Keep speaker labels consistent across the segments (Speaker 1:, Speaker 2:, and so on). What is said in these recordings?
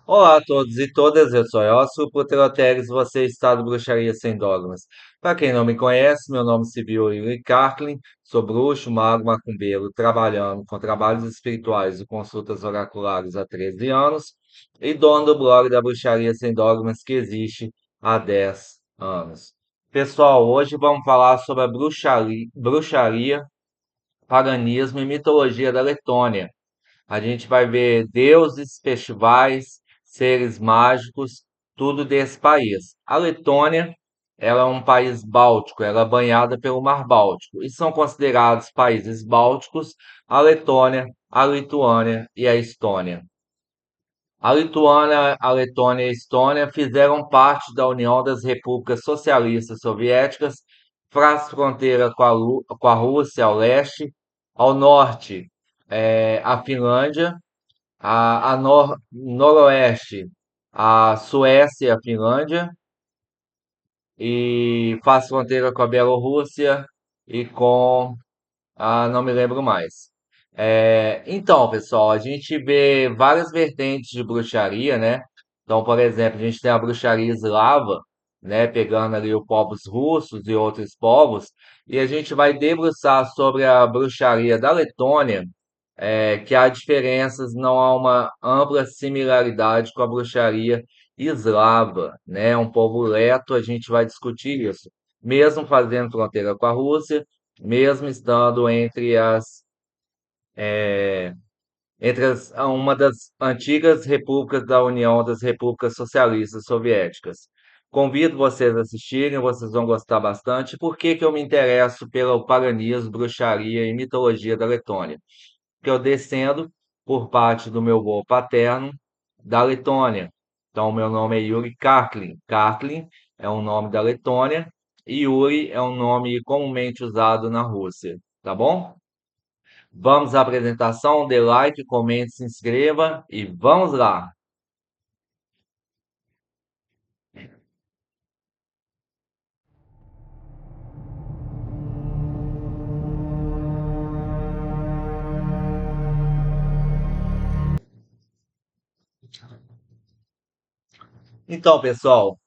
Speaker 1: Olá a todos e todas, eu sou Elcio Proteroteres, você está do Bruxaria Sem Dogmas. Para quem não me conhece, meu nome civil é Yuri Karklin, sou bruxo, mago, macumbeiro, trabalhando com trabalhos espirituais e consultas oraculares há 13 anos e dono do blog da Bruxaria Sem Dogmas que existe há 10 anos. Pessoal, hoje vamos falar sobre a bruxaria, paganismo e mitologia da Letônia. A gente vai ver deuses, festivais, seres mágicos, tudo desse país. A Letônia, ela é um país báltico, ela é banhada pelo Mar Báltico, e são considerados países bálticos a Letônia, a Lituânia e a Estônia. A Letônia e a Estônia fizeram parte da União das Repúblicas Socialistas Soviéticas, faz fronteira com a Rússia ao leste, ao norte a Finlândia, noroeste, a Suécia e a Finlândia, e faz fronteira com a Bielorrússia e com não me lembro mais. Então, pessoal, a gente vê várias vertentes de bruxaria, né? Então, por exemplo, a gente tem a bruxaria eslava, né? Pegando ali os povos russos e outros povos, e a gente vai debruçar sobre a bruxaria da Letônia, que há diferenças, não há uma ampla similaridade com a bruxaria eslava, né? Um povo leto, a gente vai discutir isso. Mesmo fazendo fronteira com a Rússia, mesmo estando uma das antigas repúblicas da União das Repúblicas Socialistas Soviéticas. Convido vocês a assistirem, vocês vão gostar bastante. Por que que eu me interesso pelo paganismo, bruxaria e mitologia da Letônia? Porque eu descendo por parte do meu avô paterno da Letônia. Então, meu nome é Yuri Karklin. Karklin é um nome da Letônia e Yuri é um nome comumente usado na Rússia, tá bom? Vamos à apresentação, dê like, comente, se inscreva e vamos lá! Então, pessoal,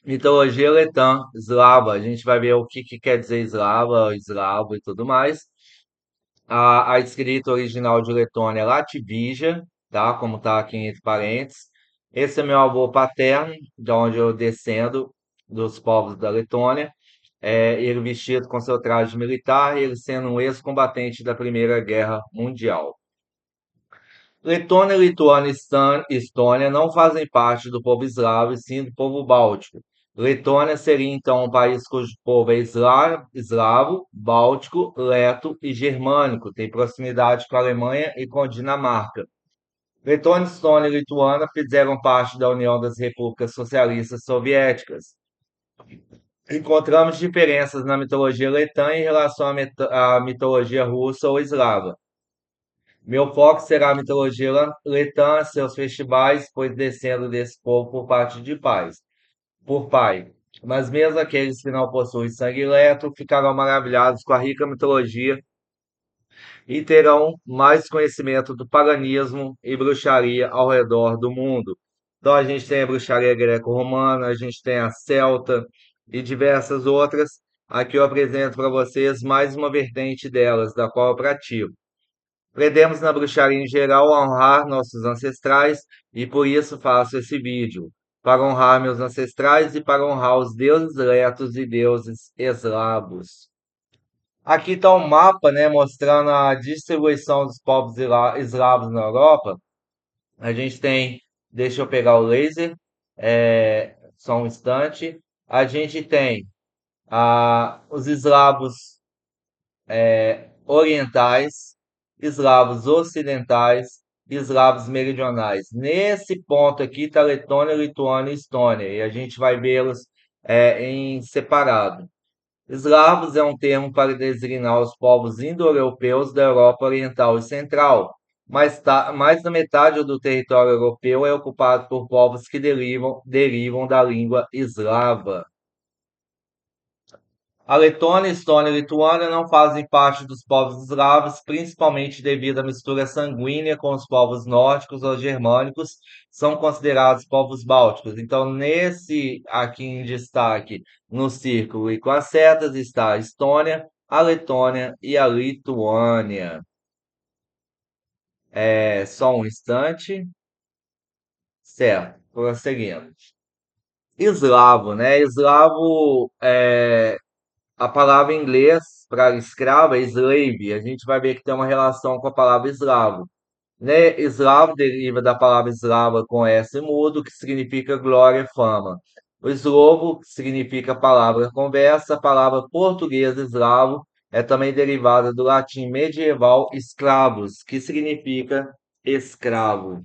Speaker 1: mitologia letã, eslava, a gente vai ver o que quer dizer eslava, eslavo e tudo mais. A escrita original de Letônia é Lativija, tá? Como tá aqui entre parênteses. Esse é meu avô paterno, de onde eu descendo, dos povos da Letônia. Ele vestido com seu traje militar, ele sendo um ex-combatente da Primeira Guerra Mundial. Letônia, Lituânia e Estônia não fazem parte do povo eslavo, e sim do povo báltico. Letônia seria então um país cujo povo é eslavo, báltico, leto e germânico, tem proximidade com a Alemanha e com a Dinamarca. Letônia, Estônia e Lituânia fizeram parte da União das Repúblicas Socialistas Soviéticas. Encontramos diferenças na mitologia letã em relação à mitologia russa ou eslava. Meu foco será a mitologia letã, seus festivais, pois descendo desse povo por parte de pais, por pai. Mas mesmo aqueles que não possuem sangue leto ficarão maravilhados com a rica mitologia e terão mais conhecimento do paganismo e bruxaria ao redor do mundo. Então a gente tem a bruxaria greco-romana, a gente tem a celta e diversas outras. Aqui eu apresento para vocês mais uma vertente delas, da qual eu pratico. Aprendemos na bruxaria em geral a honrar nossos ancestrais e por isso faço esse vídeo, para honrar meus ancestrais e para honrar os deuses letos e deuses eslavos. Aqui está um mapa, né, mostrando a distribuição dos povos eslavos na Europa. A gente tem, deixa eu pegar o laser, só um instante. A gente tem os eslavos orientais, eslavos ocidentais e eslavos meridionais. Nesse ponto aqui está Letônia, Lituânia e Estônia, e a gente vai vê-los em separado. Eslavos é um termo para designar os povos indo-europeus da Europa Oriental e Central, mas mais da metade do território europeu é ocupado por povos que derivam da língua eslava. A Letônia, Estônia e Lituânia não fazem parte dos povos eslavos, principalmente devido à mistura sanguínea com os povos nórdicos ou germânicos, são considerados povos bálticos. Então, nesse aqui em destaque, no círculo e com as setas, está a Estônia, a Letônia e a Lituânia. É só um instante. Certo, prosseguindo. Eslavo, né? Eslavo a palavra em inglês para escravo é slave. A gente vai ver que tem uma relação com a palavra eslavo. Né? Eslavo deriva da palavra eslava com S mudo, que significa glória e fama. O eslovo, que significa palavra conversa, a palavra portuguesa eslavo é também derivada do latim medieval escravos, que significa escravo.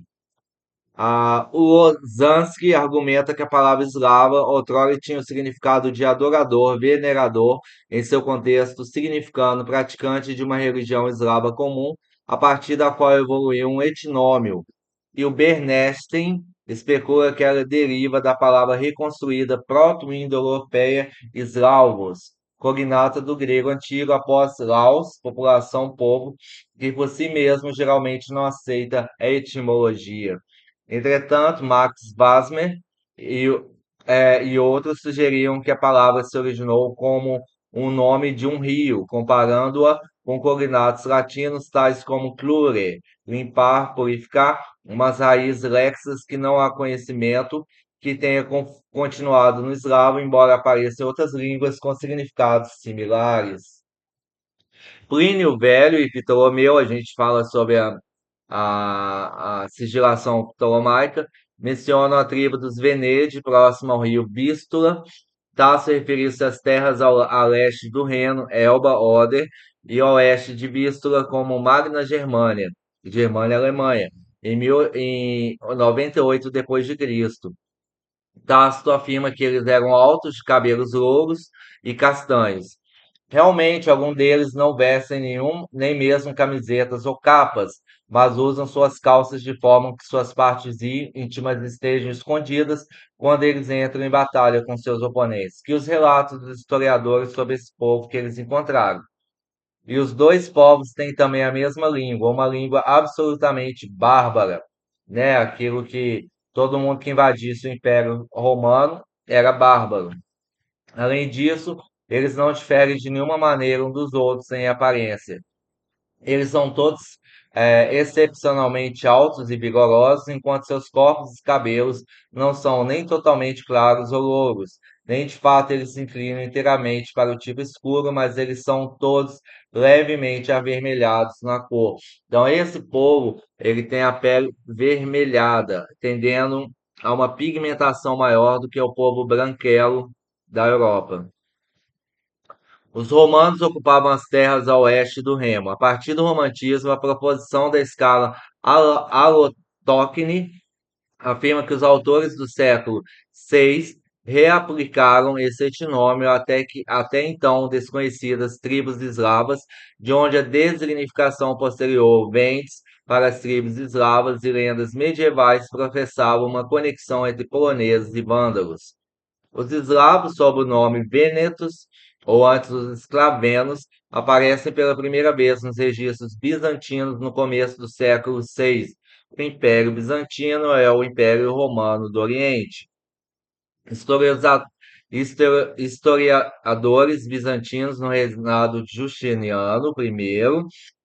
Speaker 1: O Lozansky argumenta que a palavra eslava outrora tinha o significado de adorador, venerador, em seu contexto, significando praticante de uma religião eslava comum, a partir da qual evoluiu um etnônimo. E o Bernstein especula que ela deriva da palavra reconstruída proto-indo-europeia slavos, cognata do grego antigo após Laos, população, povo, que por si mesmo geralmente não aceita a etimologia. Entretanto, Max Wasmer e, e outros sugeriam que a palavra se originou como um nome de um rio, comparando-a com cognatos latinos tais como clure, limpar, purificar, umas raízes lexas que não há conhecimento que tenha continuado no eslavo, embora apareça em outras línguas com significados similares. Plínio Velho e Ptolomeu, a gente fala sobre a sigilação ptolomaica, mencionam a tribo dos Venede, próximo ao rio Vístula. Tasso referiu-se às terras a leste do Reno, Elba, Oder, e ao oeste de Vístula como Magna Germânia, Germânia Alemanha, em 98 depois de Cristo. Tácito afirma que eles eram altos, de cabelos louros e castanhos. Realmente, alguns deles não vestem nenhum, nem mesmo camisetas ou capas, mas usam suas calças de forma que suas partes íntimas estejam escondidas quando eles entram em batalha com seus oponentes. Que os relatos dos historiadores sobre esse povo que eles encontraram. E os dois povos têm também a mesma língua, uma língua absolutamente bárbara, né? Aquilo que todo mundo que invadisse o Império Romano era bárbaro. Além disso, eles não diferem de nenhuma maneira um dos outros em aparência. Eles são todos excepcionalmente altos e vigorosos, enquanto seus corpos e cabelos não são nem totalmente claros ou louros, nem de fato eles se inclinam inteiramente para o tipo escuro, mas eles são todos levemente avermelhados na cor. Então, esse povo, ele tem a pele vermelhada, tendendo a uma pigmentação maior do que o povo branquelo da Europa. Os romanos ocupavam as terras a oeste do Remo. A partir do romantismo, a proposição da escala allotócone afirma que os autores do século VI reaplicaram esse etnônimo até então desconhecidas tribos eslavas, de onde a designificação posterior vem para as tribos eslavas e lendas medievais professavam uma conexão entre poloneses e vândalos. Os eslavos, sob o nome Vênetos, ou antes os esclavenos, aparecem pela primeira vez nos registros bizantinos no começo do século VI. O Império Bizantino é o Império Romano do Oriente. Historiza- Historiadores bizantinos no reinado de Justiniano I,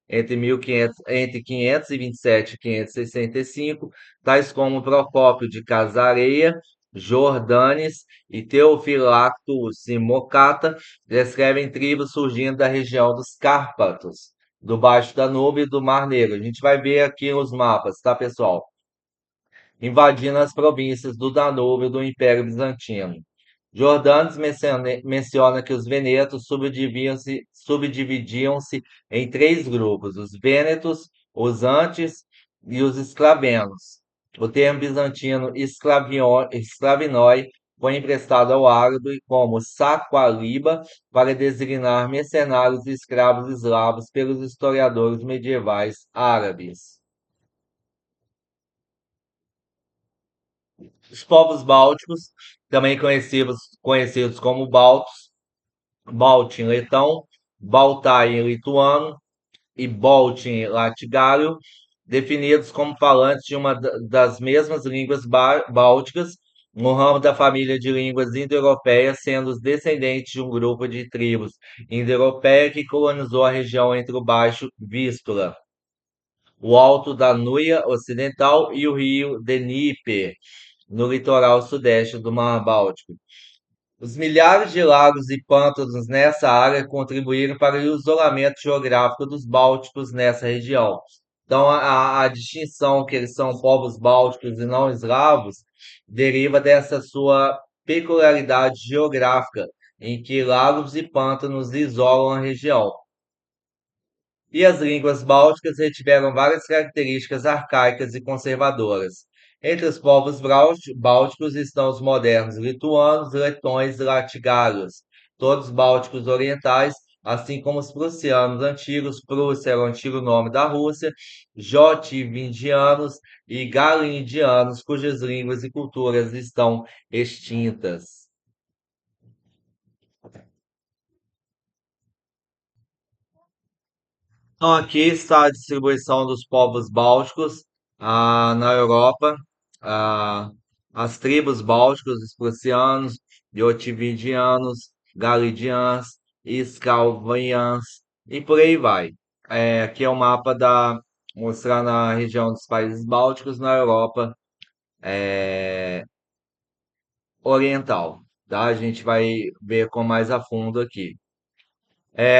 Speaker 1: entre 527 e 565, tais como Procópio de Casareia, Jordanes e Teofilacto Simocata, descrevem tribos surgindo da região dos Cárpatos, do Baixo Danúbio e do Mar Negro. A gente vai ver aqui os mapas, tá, pessoal? Invadindo as províncias do Danúbio do Império Bizantino. Jordanes menciona que os venetos subdividiam-se em três grupos: os vênetos, os antes e os esclavenos. O termo bizantino esclavinoi foi emprestado ao árabe como saqualiba para designar mercenários e escravos eslavos pelos historiadores medievais árabes. Os povos bálticos, também conhecidos como baltos, Baltin letão, Baltai lituano e Baltin latigário, definidos como falantes de uma das mesmas línguas bálticas, no ramo da família de línguas indo-europeias, sendo os descendentes de um grupo de tribos indo-europeia que colonizou a região entre o Baixo Vístula, o Alto Danúbia Ocidental e o rio Dnieper, no litoral sudeste do Mar Báltico. Os milhares de lagos e pântanos nessa área contribuíram para o isolamento geográfico dos bálticos nessa região. Então, a distinção que eles são povos bálticos e não eslavos deriva dessa sua peculiaridade geográfica, em que lagos e pântanos isolam a região. E as línguas bálticas retiveram várias características arcaicas e conservadoras. Entre os povos bálticos estão os modernos lituanos, letões e latigários, todos bálticos orientais, assim como os prussianos antigos. Prússia era o antigo nome da Rússia, jotivindianos e galindianos, cujas línguas e culturas estão extintas. Então, aqui está a distribuição dos povos bálticos na Europa. ah, as tribos bálticas, os prussianos, Jotividianos, Galidians, Scalvians e por aí vai. Aqui é o mapa mostrando a região dos países bálticos na Europa Oriental. Tá? A gente vai ver com mais a fundo aqui.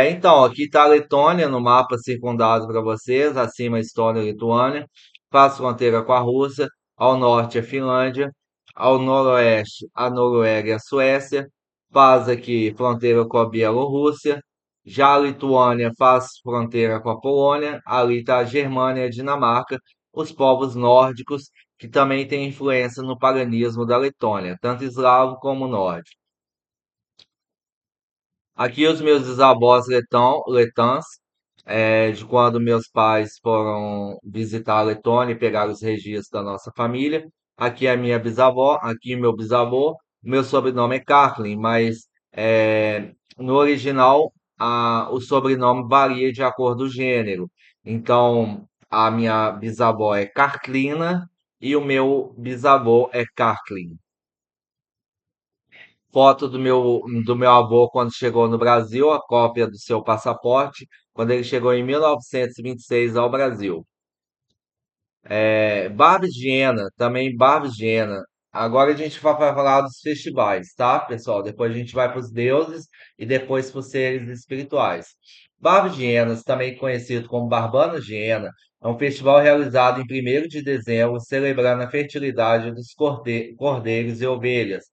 Speaker 1: Então, aqui está a Letônia no mapa circundado para vocês, acima Estônia e Lituânia, faz fronteira com a Rússia, ao norte a Finlândia, ao noroeste a Noruega e a Suécia, faz aqui fronteira com a Bielorrússia, já a Lituânia faz fronteira com a Polônia, ali está a Germânia e a Dinamarca, os povos nórdicos, que também têm influência no paganismo da Letônia, tanto eslavo como nórdico. Aqui os meus bisavós letãs, de quando meus pais foram visitar a Letônia e pegar os registros da nossa família. Aqui é a minha bisavó, aqui meu bisavô. Meu sobrenome é Carlin, mas no original o sobrenome varia de acordo com o gênero. Então, a minha bisavó é Carlina e o meu bisavô é Carlin. Foto do meu avô quando chegou no Brasil, a cópia do seu passaporte, quando ele chegou em 1926 ao Brasil. Barros de Jena, também Barros de Jena. Agora a gente vai falar dos festivais, tá, pessoal? Depois a gente vai para os deuses e depois para os seres espirituais. Barros de Jena, também conhecido como Barbanos de Jena, é um festival realizado em 1º de dezembro, celebrando a fertilidade dos cordeiros e ovelhas.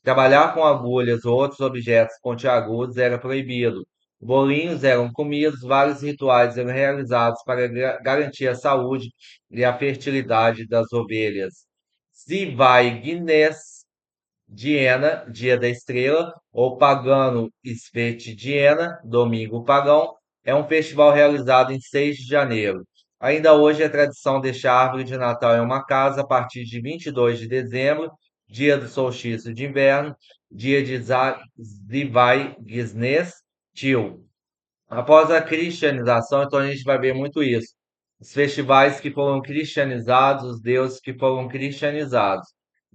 Speaker 1: Trabalhar com agulhas ou outros objetos pontiagudos era proibido. Bolinhos eram comidos, vários rituais eram realizados para garantir a saúde e a fertilidade das ovelhas. Zivai Guinness Diena, Dia da Estrela, ou Pagano Svetidiena, Domingo Pagão, é um festival realizado em 6 de janeiro. Ainda hoje é tradição deixar a árvore de Natal em uma casa a partir de 22 de dezembro, dia do solstício de inverno, dia de Zivai Guinness Tio. Após a cristianização, então a gente vai ver muito isso. Os festivais que foram cristianizados, os deuses que foram cristianizados.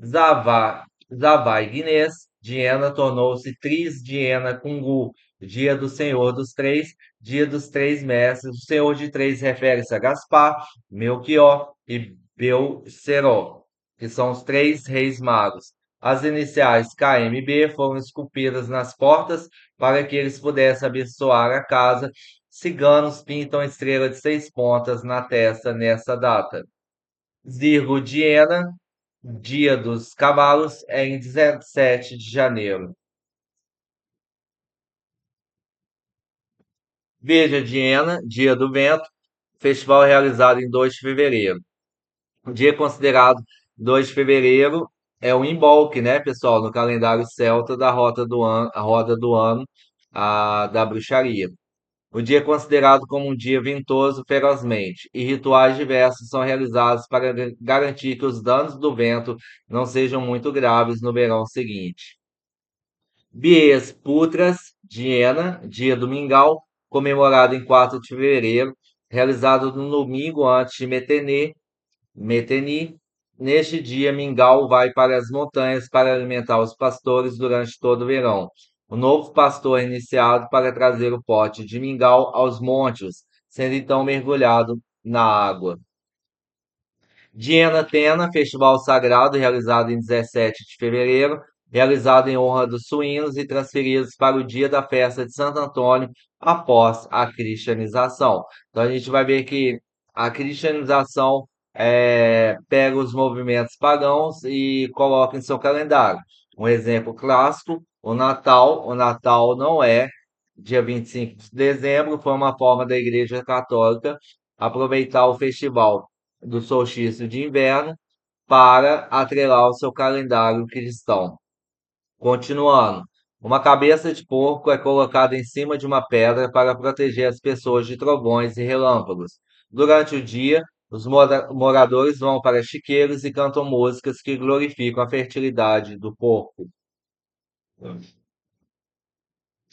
Speaker 1: Zavai Guinness, Diena tornou-se Tris Diena Kungu, dia do Senhor dos Três, dia dos Três Mestres. O Senhor de Três refere-se a Gaspar, Melchior e Belceró, que são os três reis magos. As iniciais KMB foram esculpidas nas portas para que eles pudessem abençoar a casa. Ciganos pintam estrela de 6 pontas na testa nessa data. Zirgo Diena, Dia dos Cavalos, é em 17 de janeiro. Veja Diena, Dia do Vento, festival realizado em 2 de fevereiro. O dia considerado 2 de fevereiro é o Imbolc, né, pessoal, no calendário celta da rota do ano, a roda do ano da bruxaria. O dia é considerado como um dia ventoso ferozmente, e rituais diversos são realizados para garantir que os danos do vento não sejam muito graves no verão seguinte. Bies Putras, Diena, dia do Mingau, comemorado em 4 de fevereiro, realizado no domingo antes de Meteni. Neste dia, Mingau vai para as montanhas para alimentar os pastores durante todo o verão. O novo pastor é iniciado para trazer o pote de mingau aos montes, sendo então mergulhado na água. Diena Tena, festival sagrado realizado em 17 de fevereiro, realizado em honra dos suínos e transferidos para o dia da festa de Santo Antônio após a cristianização. Então a gente vai ver que a cristianização pega os movimentos pagãos e coloca em seu calendário. Um exemplo clássico, o Natal. O Natal não é dia 25 de dezembro, foi uma forma da Igreja Católica aproveitar o festival do solstício de inverno para atrelar o seu calendário cristão. Continuando, uma cabeça de porco é colocada em cima de uma pedra para proteger as pessoas de trovões e relâmpagos. Durante o dia, os moradores vão para chiqueiros e cantam músicas que glorificam a fertilidade do porco.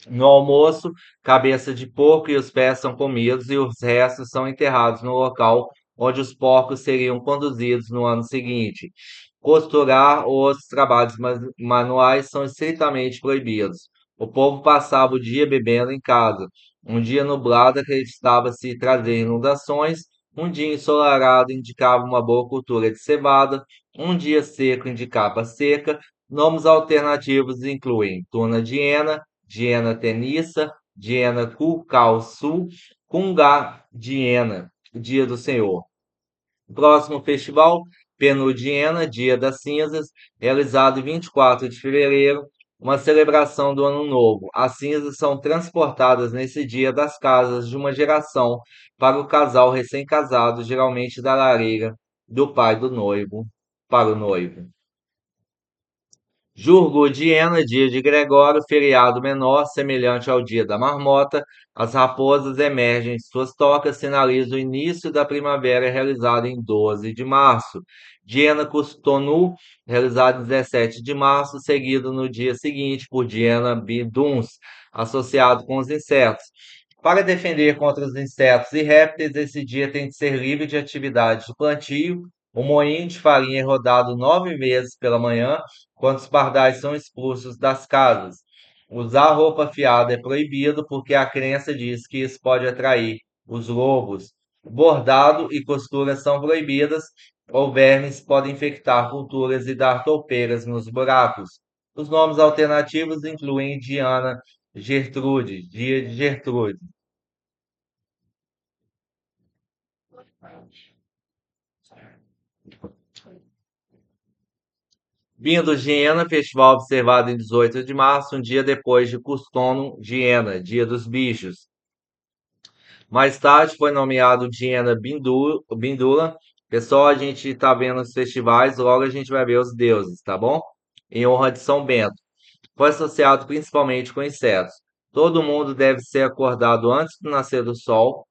Speaker 1: No almoço, cabeça de porco e os pés são comidos e os restos são enterrados no local onde os porcos seriam conduzidos no ano seguinte. Costurar ou outros trabalhos manuais são estritamente proibidos. O povo passava o dia bebendo em casa. Um dia nublado acreditava-se trazer inundações, um dia ensolarado indicava uma boa cultura de cevada, um dia seco indicava seca. Nomes alternativos incluem tuna de Ena, Diena Tenissa, Diena Cucalçu, Cungá Diena, Dia do Senhor. Próximo festival, Penudiena, Dia das Cinzas, realizado em 24 de fevereiro, uma celebração do Ano Novo. As cinzas são transportadas nesse dia das casas de uma geração para o casal recém-casado, geralmente da lareira do pai do noivo para o noivo. Jurgodiena, dia de Gregório, feriado menor, semelhante ao dia da marmota, as raposas emergem de suas tocas, sinaliza o início da primavera, realizado em 12 de março. Diena Custonu, realizado em 17 de março, seguido no dia seguinte por Diena Biduns, associado com os insetos. Para defender contra os insetos e répteis, esse dia tem de ser livre de atividade de plantio. O moinho de farinha é rodado 9 vezes pela manhã, quando os pardais são expulsos das casas. Usar roupa afiada é proibido porque a crença diz que isso pode atrair os lobos. Bordado e costura são proibidas, ou vermes podem infectar culturas e dar toupeiras nos buracos. Os nomes alternativos incluem Diana Gertrude, dia de Gertrude. Vindo de Iena, festival observado em 18 de março, um dia depois de Custono de Iena, Dia dos Bichos. Mais tarde foi nomeado Diena Bindula. Pessoal, a gente tá vendo os festivais, logo a gente vai ver os deuses, tá bom? Em honra de São Bento. Foi associado principalmente com insetos. Todo mundo deve ser acordado antes do nascer do sol.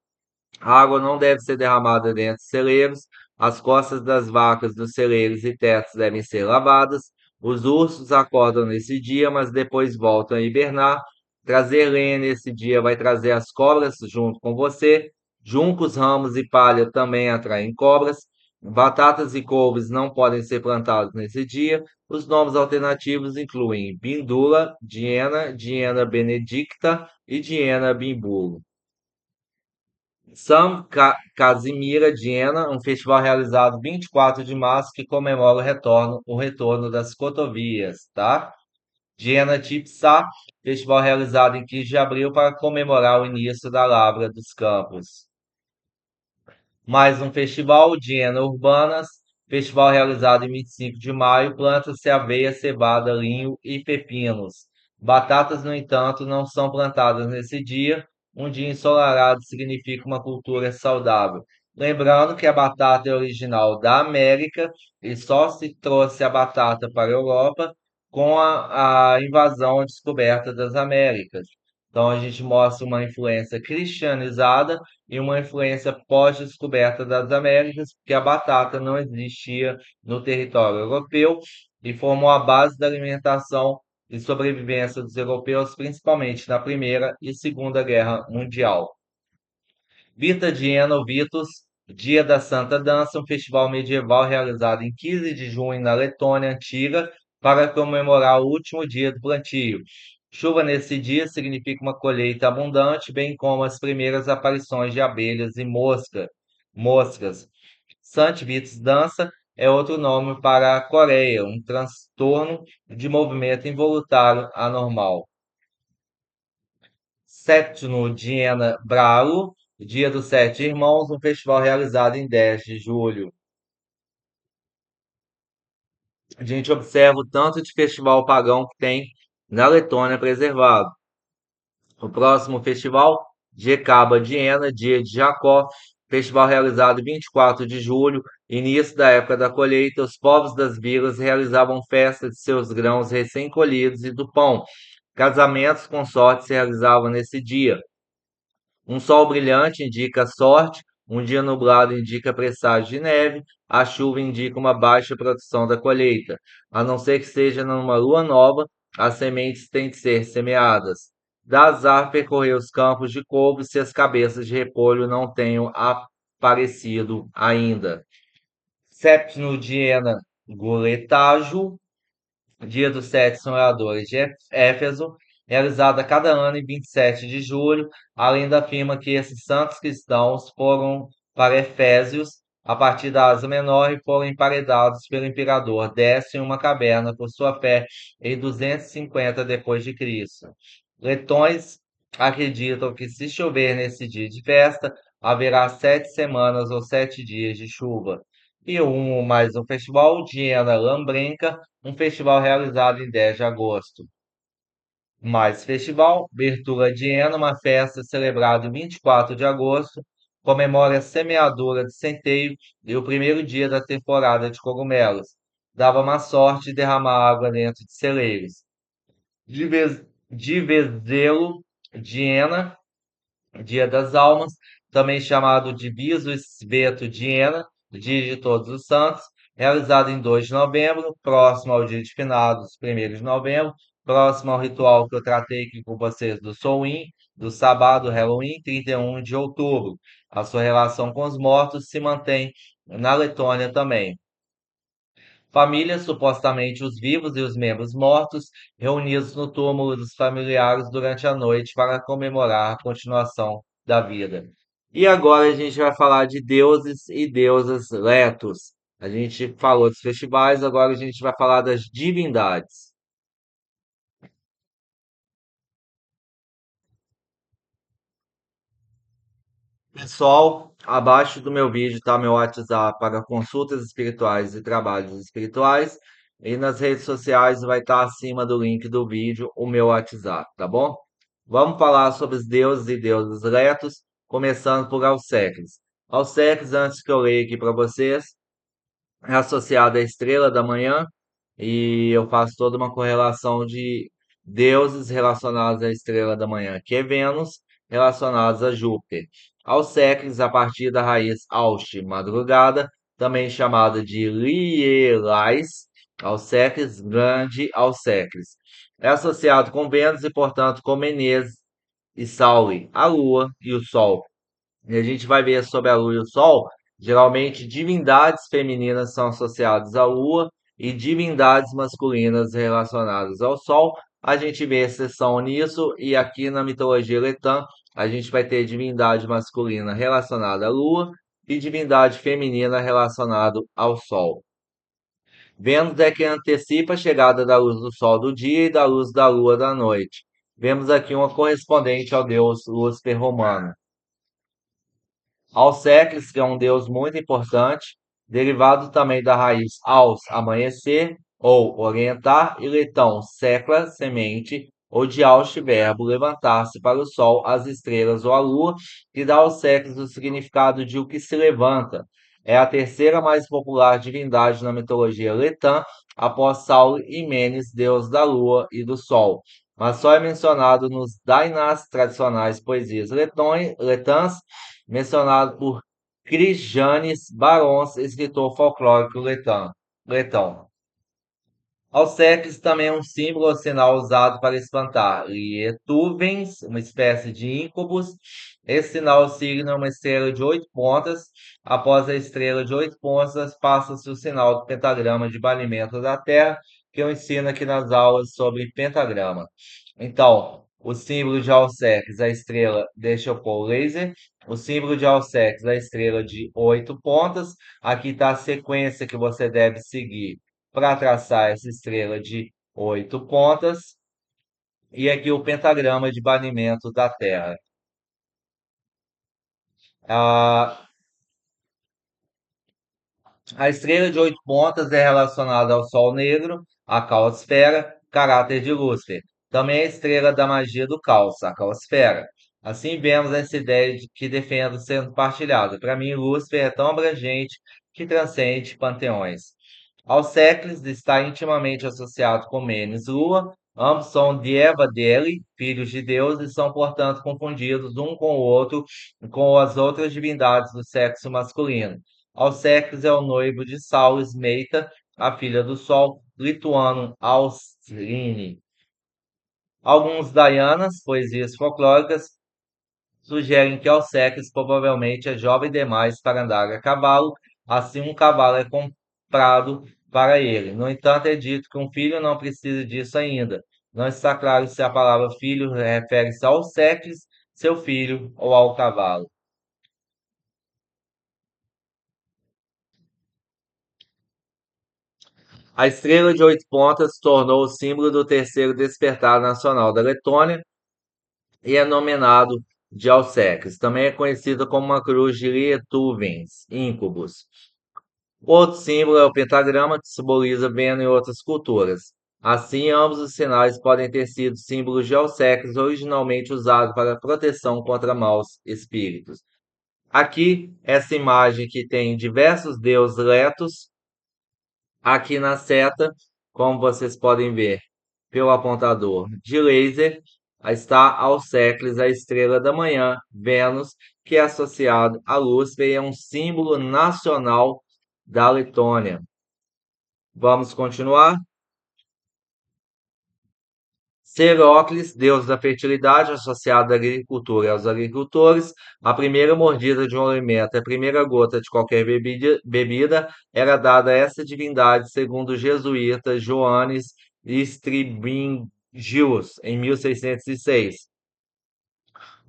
Speaker 1: A água não deve ser derramada dentro de celeiros. As costas das vacas dos celeiros e tetos devem ser lavadas. Os ursos acordam nesse dia, mas depois voltam a hibernar. Trazer lenha nesse dia vai trazer as cobras junto com você. Juncos, ramos e palha também atraem cobras. Batatas e couves não podem ser plantados nesse dia. Os nomes alternativos incluem Bindula, Diena, Diena Benedicta e Diena Bimbulo. Casimira Diena, um festival realizado 24 de março que comemora o retorno das cotovias, tá? Diena Tipsá, festival realizado em 15 de abril para comemorar o início da lavra dos campos. Mais um festival, Diena Urbanas, festival realizado em 25 de maio, planta-se aveia, cevada, linho e pepinos. Batatas, no entanto, não são plantadas nesse dia. Um dia ensolarado significa uma cultura saudável. Lembrando que a batata é original da América e só se trouxe a batata para a Europa com a invasão e descoberta das Américas. Então a gente mostra uma influência cristianizada e uma influência pós-descoberta das Américas, porque a batata não existia no território europeu e formou a base da alimentação e sobrevivência dos europeus, principalmente na Primeira e Segunda Guerra Mundial. Vita Diena ou Vitus, Dia da Santa Dança, um festival medieval realizado em 15 de junho na Letônia Antiga para comemorar o último dia do plantio. Chuva nesse dia significa uma colheita abundante, bem como as primeiras aparições de abelhas e moscas. Sant Vitus Dança é outro nome para a coreia, um transtorno de movimento involuntário anormal. Sétimo Diena Bravo, Dia dos Sete Irmãos, um festival realizado em 10 de julho. A gente observa o tanto de festival pagão que tem na Letônia preservado. O próximo festival, Jecaba Diena, Dia de Jacó, festival realizado em 24 de julho, início da época da colheita, os povos das vilas realizavam festa de seus grãos recém-colhidos e do pão. Casamentos com sorte se realizavam nesse dia. Um sol brilhante indica sorte, um dia nublado indica presságio de neve, a chuva indica uma baixa produção da colheita. A não ser que seja numa lua nova, as sementes têm de ser semeadas. Dá azar percorrer os campos de couve se as cabeças de repolho não tenham aparecido ainda. Septimo Diena Guletágio, Dia dos Sete Sonhadores de Éfeso, realizado a cada ano em 27 de julho, além da afirma que esses santos cristãos foram para Efésios a partir da Ásia Menor e foram emparedados pelo imperador Décio em uma caverna por sua fé em 250 depois de Cristo. Letões acreditam que se chover nesse dia de festa, haverá 7 semanas ou 7 dias de chuva. E mais um festival, Diena Lambrenca, um festival realizado em 10 de agosto. Mais festival, Bertula Diena, uma festa celebrada em 24 de agosto, comemora a semeadura de centeio e o primeiro dia da temporada de cogumelos. Dava má sorte derramar água dentro de celeiros. Divezelo Diena, Dia das Almas, também chamado de Viso Sveto Diena, Dia de Todos os Santos, realizado em 2 de novembro, próximo ao Dia de Finados, 1º de novembro, próximo ao ritual que eu tratei aqui com vocês do Samhain, do Sabá, do Halloween, 31 de outubro. A sua relação com os mortos se mantém na Letônia também. Família, supostamente os vivos e os membros mortos, reunidos no túmulo dos familiares durante a noite para comemorar a continuação da vida. E agora a gente vai falar de deuses e deusas letos. A gente falou dos festivais, agora a gente vai falar das divindades. Pessoal, abaixo do meu vídeo está meu WhatsApp para consultas espirituais e trabalhos espirituais. E nas redes sociais vai estar acima do link do vídeo o meu WhatsApp, tá bom? Vamos falar sobre os deuses e deusas letos, começando por Alcécres. Alcécres, antes que eu leia aqui para vocês, é associado à estrela da manhã e eu faço toda uma correlação de deuses relacionados à estrela da manhã, que é Vênus, relacionados a Júpiter. Alcécres, a partir da raiz auste, madrugada, também chamada de Lielais, Alcécres, grande Alcécres. É associado com Vênus e, portanto, com Menezes e Sauli, a Lua e o Sol. E a gente vai ver sobre a Lua e o Sol. Geralmente, divindades femininas são associadas à Lua e divindades masculinas relacionadas ao Sol. A gente vê exceção nisso, e aqui na mitologia letã, a gente vai ter divindade masculina relacionada à Lua e divindade feminina relacionada ao Sol. Vênus é que antecipa a chegada da luz do Sol do dia e da luz da Lua da noite. Vemos aqui uma correspondente ao deus Lúcifer romano. Alcécres, que é um deus muito importante, derivado também da raiz aus, amanhecer, ou orientar, e letão, secla, semente, ou de auste, verbo, levantar-se para o sol, as estrelas ou a lua, que dá aos séculos o significado de o que se levanta. É a terceira mais popular divindade na mitologia letã, após Saulo e Menes, deus da lua e do sol, mas só é mencionado nos Dainas, tradicionais poesias letãs, mencionado por Cristianes Barons, escritor folclórico letão. Alceques também é um símbolo ou sinal usado para espantar Lietuvens, uma espécie de íncubos. Esse sinal signa uma estrela de 8 pontas. Após a estrela de 8 pontas, passa-se o sinal do pentagrama de banimento da Terra, que eu ensino aqui nas aulas sobre pentagrama. Então, o símbolo de Alceques, a estrela, deixa eu pôr o laser. O símbolo de Alceques, a estrela de 8 pontas. Aqui está a sequência que você deve seguir para traçar essa estrela de 8 pontas, e aqui o pentagrama de banimento da Terra. A, a estrela de 8 pontas é relacionada ao Sol Negro, a caosfera, caráter de Lúcifer. Também é a estrela da magia do caos, a caosfera. Assim vemos essa ideia que defendo sendo partilhada. Para mim, Lúcifer é tão abrangente que transcende panteões. Alcécles está intimamente associado com Menes Lua, ambos são Dieva dele, filhos de Deus, e são, portanto, confundidos um com o outro com as outras divindades do sexo masculino. Alcécles é o noivo de Saulis Meita, a filha do Sol, lituano Alcine. Alguns Dayanas, poesias folclóricas, sugerem que Alceques provavelmente é jovem demais para andar a cavalo, assim um cavalo é comprado para ele. No entanto, é dito que um filho não precisa disso ainda. Não está claro se a palavra filho refere-se ao Alceques, seu filho, ou ao cavalo. A estrela de 8 pontas tornou o símbolo do terceiro despertar nacional da Letônia e é nomeado de Alceques. Também é conhecida como uma cruz de Lietuvens, íncubos. Outro símbolo é o pentagrama, que simboliza Vênus em outras culturas. Assim, ambos os sinais podem ter sido símbolos geossacros originalmente usados para proteção contra maus espíritos. Aqui, essa imagem que tem diversos deuses letos, aqui na seta, como vocês podem ver pelo apontador de laser, está Alcécles, a estrela da manhã, Vênus, que é associado à Lúcifer e é um símbolo nacional da Letônia. Vamos continuar? Seróclis, deus da fertilidade, associado à agricultura e aos agricultores. A primeira mordida de um alimento, a primeira gota de qualquer bebida era dada a essa divindade, segundo o jesuíta Joannes Stringius, em 1606.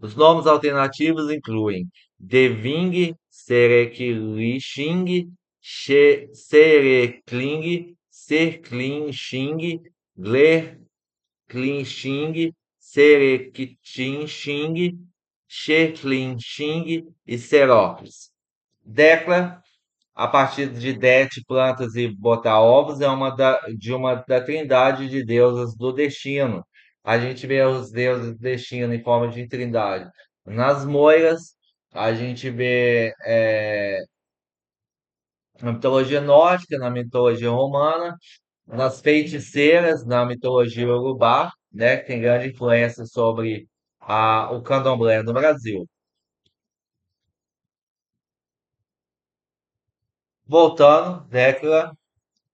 Speaker 1: Os nomes alternativos incluem Deving, Serekliching, Serekling, Serklinching, Clinching, Serequitinching, Xerclinching e Serópolis. Decla, a partir de Det, plantas e botar ovos, é uma da trindade de deusas do destino. A gente vê os deuses do destino em forma de trindade. Nas moiras, a gente vê na mitologia nórdica, na mitologia romana, nas feiticeiras, na mitologia urubá, né, que tem grande influência sobre o candomblé no Brasil. Voltando, Década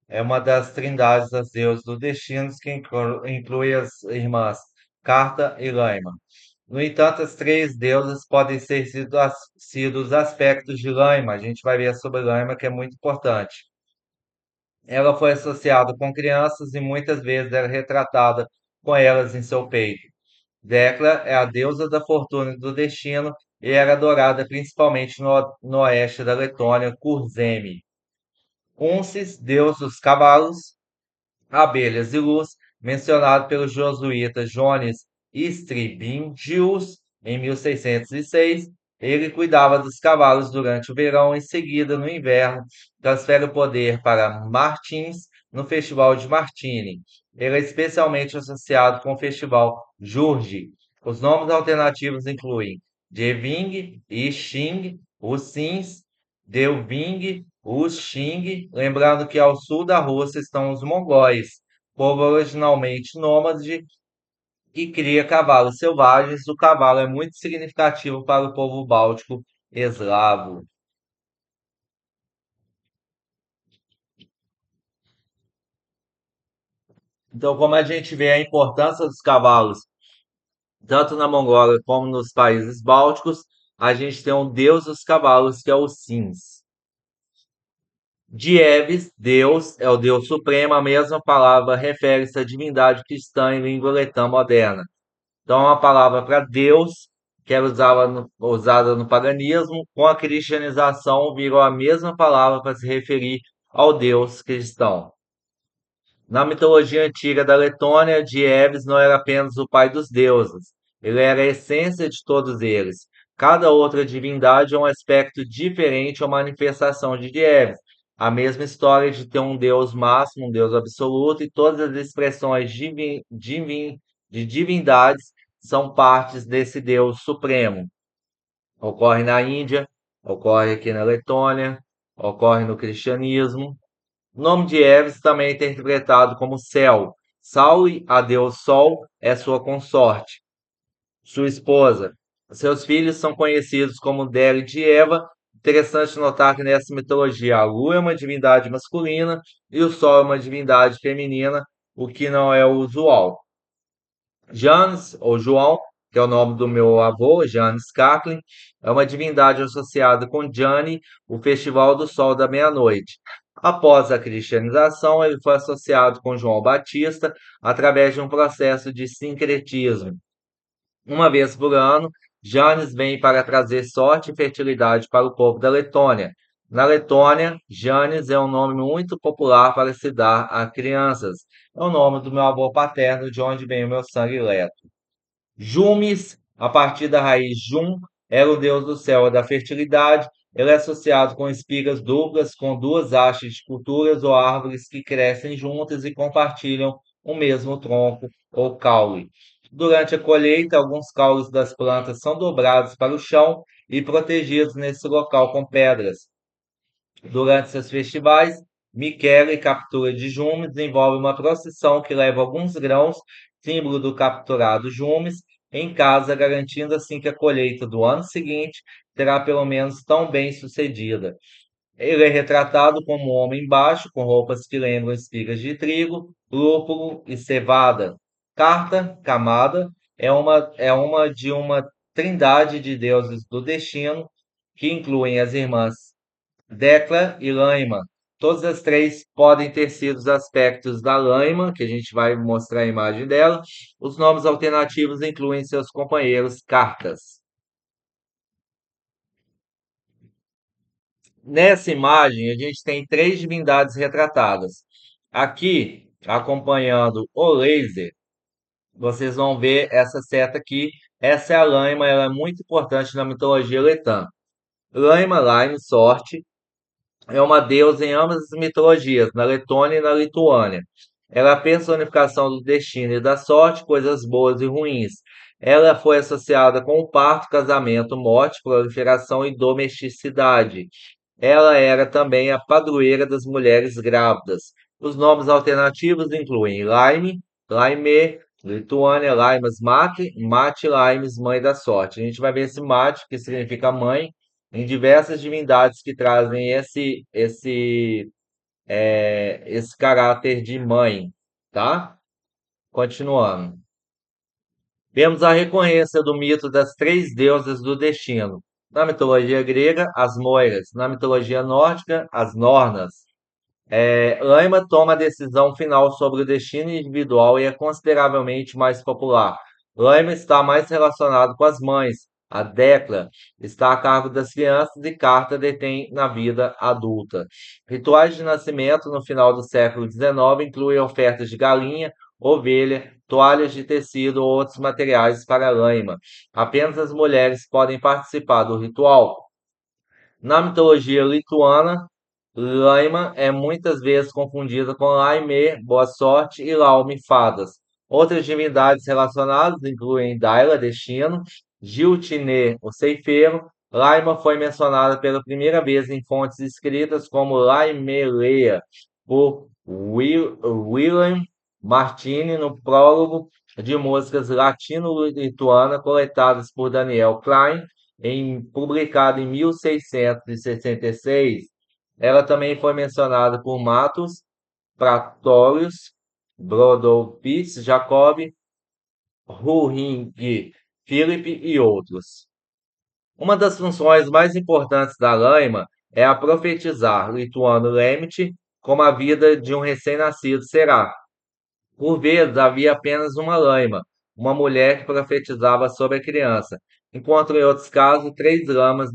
Speaker 1: é uma das trindades das deusas do destino que inclui as irmãs Carta e Laima. No entanto, as três deusas podem ser sido os aspectos de Laima. A gente vai ver sobre Laima, que é muito importante. Ela foi associada com crianças e muitas vezes era retratada com elas em seu peito. Decla é a deusa da fortuna e do destino e era adorada principalmente no oeste da Letônia, Kurzeme. Unsis, deus dos cavalos, abelhas e luz, mencionado pelo jesuíta Jones Stringius em 1606. Ele cuidava dos cavalos durante o verão, em seguida, no inverno, transfere o poder para Martins no Festival de Martini. Ele é especialmente associado com o Festival Jurgi. Os nomes alternativos incluem Deving, Xing, Ussins, Delving, os Xing, lembrando que ao sul da Rússia estão os mongóis, povo originalmente nômade que cria cavalos selvagens. O cavalo é muito significativo para o povo báltico eslavo. Então, como a gente vê a importância dos cavalos, tanto na Mongólia como nos países bálticos, a gente tem um deus dos cavalos, que é o Sims. Dievis, Deus, é o Deus Supremo, a mesma palavra refere-se à divindade cristã em língua letã moderna. Então, a palavra para Deus, que era usada no paganismo, com a cristianização virou a mesma palavra para se referir ao Deus cristão. Na mitologia antiga da Letônia, Dieves não era apenas o pai dos deuses, ele era a essência de todos eles. Cada outra divindade é um aspecto diferente ou manifestação de Dieves. A mesma história de ter um Deus máximo, um Deus absoluto, e todas as expressões de divindades são partes desse Deus supremo. Ocorre na Índia, ocorre aqui na Letônia, ocorre no cristianismo. O nome de Eves também é interpretado como céu. Saul, a deus Sol, é sua consorte, sua esposa. Seus filhos são conhecidos como Délite e Eva. Interessante notar que nessa mitologia a lua é uma divindade masculina e o sol é uma divindade feminina, o que não é o usual. Janes, ou João, que é o nome do meu avô, Janes Catlin, é uma divindade associada com Jani, o Festival do Sol da Meia-Noite. Após a cristianização, ele foi associado com João Batista através de um processo de sincretismo. Uma vez por ano, Janes vem para trazer sorte e fertilidade para o povo da Letônia. Na Letônia, Janes é um nome muito popular para se dar a crianças. É o nome do meu avô paterno, de onde vem o meu sangue leto. Jumes, a partir da raiz Jum, era o deus do céu e da fertilidade. Ele é associado com espigas duplas, com duas hastes de culturas ou árvores que crescem juntas e compartilham o mesmo tronco ou caule. Durante a colheita, alguns caules das plantas são dobrados para o chão e protegidos nesse local com pedras. Durante seus festivais, Michele, captura de Jumes, desenvolve uma procissão que leva alguns grãos, símbolo do capturado Jumes, em casa, garantindo assim que a colheita do ano seguinte será pelo menos tão bem sucedida. Ele é retratado como um homem baixo, com roupas que lembram espigas de trigo, lúpulo e cevada. Carta, camada, é uma de uma trindade de deuses do destino, que incluem as irmãs Decla e Laima. Todas as três podem ter sido os aspectos da Laima, que a gente vai mostrar a imagem dela. Os nomes alternativos incluem seus companheiros cartas. Nessa imagem, a gente tem três divindades retratadas. Aqui, acompanhando o laser, vocês vão ver essa seta aqui. Essa é a Laima, ela é muito importante na mitologia letã. Laima, Laime, sorte, é uma deusa em ambas as mitologias, na Letônia e na Lituânia. Ela é a personificação do destino e da sorte, coisas boas e ruins. Ela foi associada com o parto, casamento, morte, proliferação e domesticidade. Ela era também a padroeira das mulheres grávidas. Os nomes alternativos incluem Laime, Laime, Lituânia, Laimas, Mate, Mate, Laimes, mãe da sorte. A gente vai ver esse Mate, que significa mãe, em diversas divindades que trazem esse caráter de mãe, tá? Continuando. Vemos a recorrência do mito das três deusas do destino. Na mitologia grega, as Moiras. Na mitologia nórdica, as Nornas. Laima toma a decisão final sobre o destino individual e é consideravelmente mais popular. Laima está mais relacionado com as mães. A Decla está a cargo das crianças e Carta detém na vida adulta. Rituais de nascimento no final do século XIX incluem ofertas de galinha, ovelha, toalhas de tecido ou outros materiais para Laima. Apenas as mulheres podem participar do ritual. Na mitologia lituana, Laima é muitas vezes confundida com Laime, boa sorte, e Laume, fadas. Outras divindades relacionadas incluem Daila, destino, Giltine, o ceifeiro. Laima foi mencionada pela primeira vez em fontes escritas como Laimeleia, por William Martini, no prólogo de músicas latino-lituana coletadas por Daniel Klein, publicado em 1666. Ela também foi mencionada por Matos Praetorius Brodowitz, Jacob, Huing, Philip e outros. Uma das funções mais importantes da Laima é a profetizar, Lituano Lemte, como a vida de um recém-nascido será. Por vezes havia apenas uma Laima, uma mulher que profetizava sobre a criança, enquanto em outros casos três lamas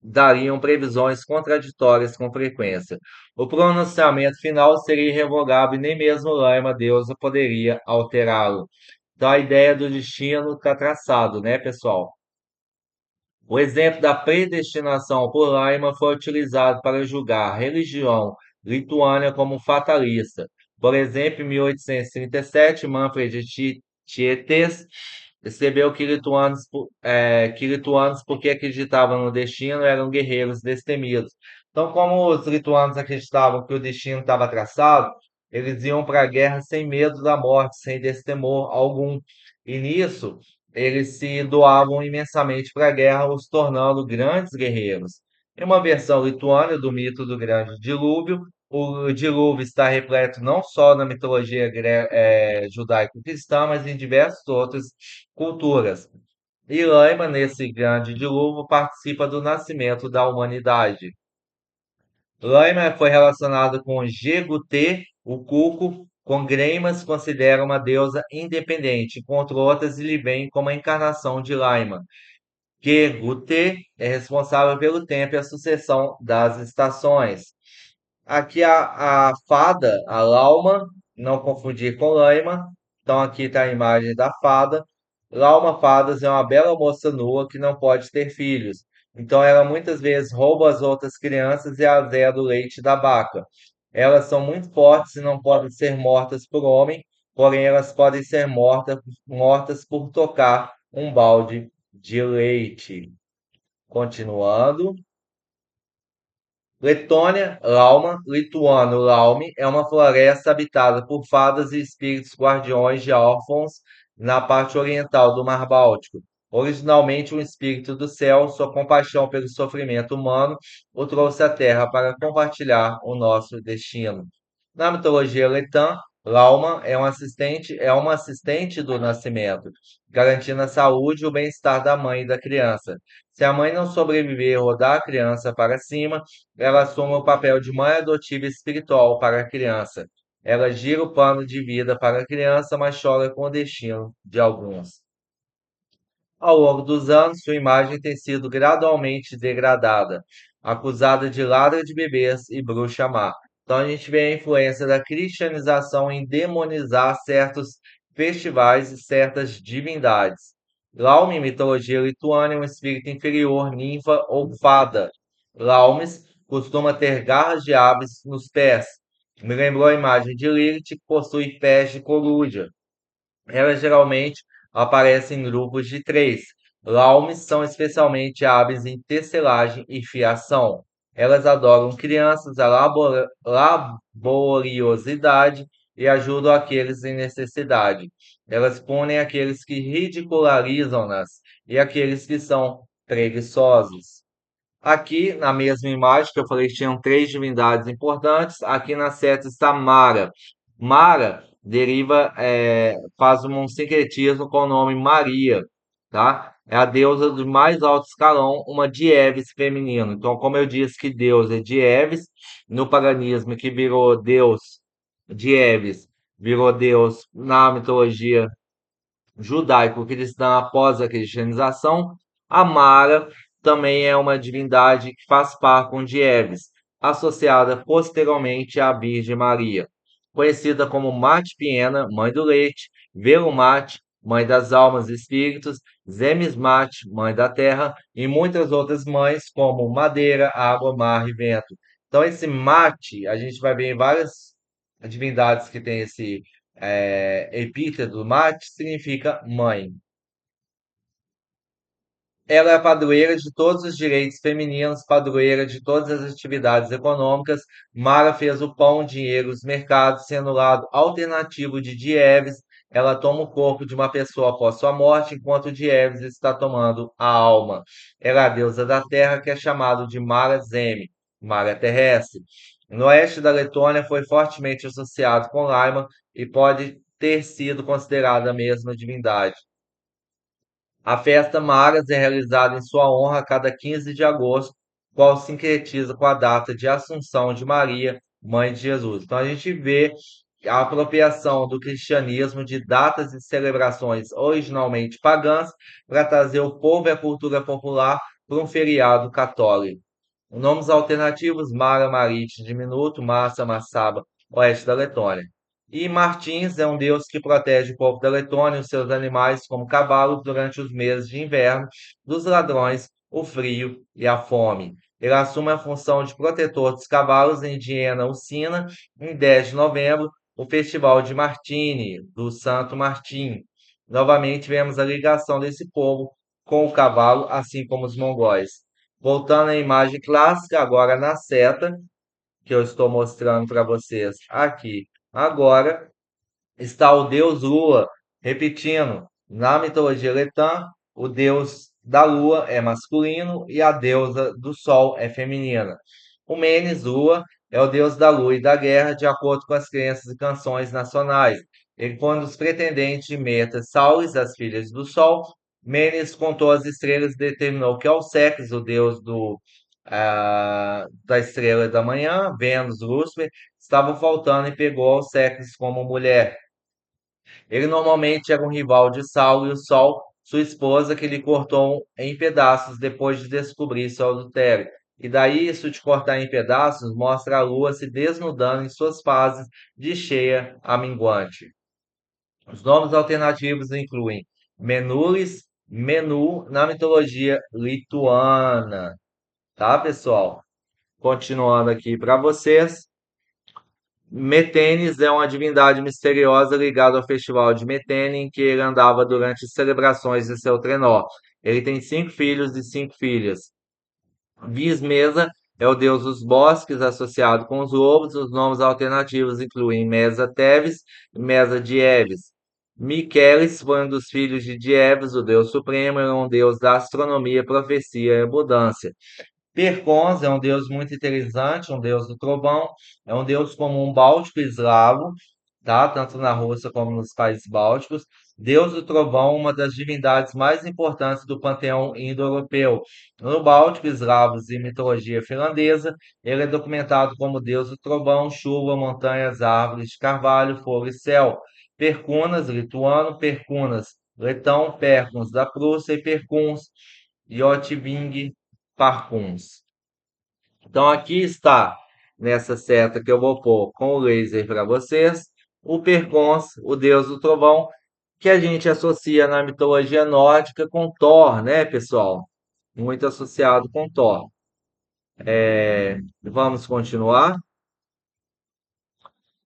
Speaker 1: dariam previsões contraditórias com frequência. O pronunciamento final seria irrevogável e nem mesmo Laima, deusa, poderia alterá-lo. Então a ideia do destino está traçado, né, pessoal? O exemplo da predestinação por Lyman foi utilizado para julgar a religião lituânica como fatalista. Por exemplo, em 1837, Manfred Tietes escreveu que lituanos, porque acreditavam no destino, eram guerreiros destemidos. Então, como os lituanos acreditavam que o destino estava traçado, eles iam para a guerra sem medo da morte, sem destemor algum. E nisso, eles se doavam imensamente para a guerra, os tornando grandes guerreiros. Em uma versão lituana do mito do Grande Dilúvio, o dilúvio está repleto não só na mitologia judaico-cristã, mas em diversas outras culturas. E Laima, nesse grande dilúvio, participa do nascimento da humanidade. Laima foi relacionado com Gegutê, o cuco, com Greimas considera uma deusa independente, enquanto outras lhe veem como a encarnação de Laima. Gegutê é responsável pelo tempo e a sucessão das estações. Aqui a fada, a Lauma, não confundir com Laima. Então aqui está a imagem da fada. Lauma Fadas é uma bela moça nua que não pode ter filhos. Então ela muitas vezes rouba as outras crianças e azeda o leite da vaca. Elas são muito fortes e não podem ser mortas por homem, porém elas podem ser mortas por tocar um balde de leite. Continuando. Letônia, Lauma, lituano, Laume, é uma floresta habitada por fadas e espíritos guardiões de órfãos na parte oriental do Mar Báltico. Originalmente um espírito do céu, sua compaixão pelo sofrimento humano o trouxe à Terra para compartilhar o nosso destino. Na mitologia letã, Lauma é uma assistente do nascimento, garantindo a saúde e o bem-estar da mãe e da criança. Se a mãe não sobreviver ou dar a criança para cima, ela assume o papel de mãe adotiva espiritual para a criança. Ela gira o plano de vida para a criança, mas chora com o destino de alguns. Ao longo dos anos, sua imagem tem sido gradualmente degradada, acusada de ladra de bebês e bruxa má. Então a gente vê a influência da cristianização em demonizar certos festivais e certas divindades. Laume, em mitologia lituana, é um espírito inferior, ninfa ou fada. Laumes costuma ter garras de aves nos pés. Me lembrou a imagem de Lilith, que possui pés de coruja. Elas geralmente aparecem em grupos de três. Laumes são especialmente aves em tecelagem e fiação. Elas adoram crianças, a laboriosidade e ajudam aqueles em necessidade. Elas punem aqueles que ridicularizam-nas e aqueles que são preguiçosos. Aqui, na mesma imagem que eu falei que tinham três divindades importantes, aqui na seta está Mara. Mara faz um sincretismo com o nome Maria, tá? É a deusa do mais alto escalão, uma dieves feminino. Então, como eu disse que Deus é dieves, no paganismo que virou Deus, dieves, virou Deus na mitologia judaico-cristã após a cristianização, a Mara também é uma divindade que faz par com Dieves, associada posteriormente à Virgem Maria, conhecida como Mate Piena, mãe do leite, Velumate, mãe das almas e espíritos, Zemismate, mãe da terra, e muitas outras mães, como madeira, água, mar e vento. Então, esse mate, a gente vai ver em várias divindades que tem esse epíteto mate significa mãe. Ela é a padroeira de todos os direitos femininos, padroeira de todas as atividades econômicas. Mara fez o pão, dinheiro, os mercados, sendo o lado alternativo de Dieves. Ela toma o corpo de uma pessoa após sua morte, enquanto Dieves está tomando a alma. Ela é a deusa da terra, que é chamada de Mara Zeme, Mara terrestre. No oeste da Letônia foi fortemente associado com Laima e pode ter sido considerada a mesma divindade. A festa Maras é realizada em sua honra a cada 15 de agosto, qual sincretiza com a data de Assunção de Maria, mãe de Jesus. Então a gente vê a apropriação do cristianismo de datas e celebrações originalmente pagãs para trazer o povo e a cultura popular para um feriado católico. Nomes alternativos: Mara, Marite, diminuto, Massa, Massaba, oeste da Letônia. E Martins é um deus que protege o povo da Letônia e os seus animais, como cavalos, durante os meses de inverno, dos ladrões, o frio e a fome. Ele assume a função de protetor dos cavalos em Diena Ucina, em 10 de novembro, o Festival de Martini, do Santo Martim. Novamente vemos a ligação desse povo com o cavalo, assim como os mongóis. Voltando à imagem clássica, agora na seta, que eu estou mostrando para vocês aqui agora, está o deus Lua. Repetindo, na mitologia letã, o deus da lua é masculino e a deusa do sol é feminina. O Menes, Lua, é o deus da lua e da guerra, de acordo com as crenças e canções nacionais. Ele foi um dos pretendentes de Metas Saulis, as filhas do sol. Menes contou as estrelas e determinou que Alcestis, o deus da estrela da manhã, Vênus, Lúcifer, estavam faltando e pegou Alcestis como mulher. Ele normalmente era um rival de Saulo e o Sol, sua esposa, que lhe cortou em pedaços depois de descobrir seu adultério. E daí isso de cortar em pedaços mostra a lua se desnudando em suas fases de cheia a minguante. Os nomes alternativos incluem Menulis, Menu na mitologia lituana, tá, pessoal? Continuando aqui para vocês. Metenes é uma divindade misteriosa ligada ao festival de Metene, em que ele andava durante as celebrações de seu trenó. Ele tem 5 filhos e 5 filhas. Vismesa é o deus dos bosques, associado com os lobos. Os nomes alternativos incluem Mesa Teves e Mesa Dieves. Miquelis foi um dos filhos de Dieves, o deus supremo, era um deus da astronomia, profecia e abundância. Percons é um deus muito interessante, um deus do trovão, é um deus comum báltico e eslavo, tá? Tanto na Rússia como nos países bálticos. Deus do trovão, uma das divindades mais importantes do panteão indo-europeu. No Báltico, eslavos e mitologia finlandesa, ele é documentado como deus do trovão, chuva, montanhas, árvores de carvalho, fogo e céu. Percunas, lituano, Percunas, letão, Percuns da Prússia e Percuns, Jotving, Parcuns. Então aqui está, nessa seta que eu vou pôr com o laser para vocês, o Percons, o deus do trovão, que a gente associa na mitologia nórdica com Thor, né, pessoal? Muito associado com Thor. Vamos continuar.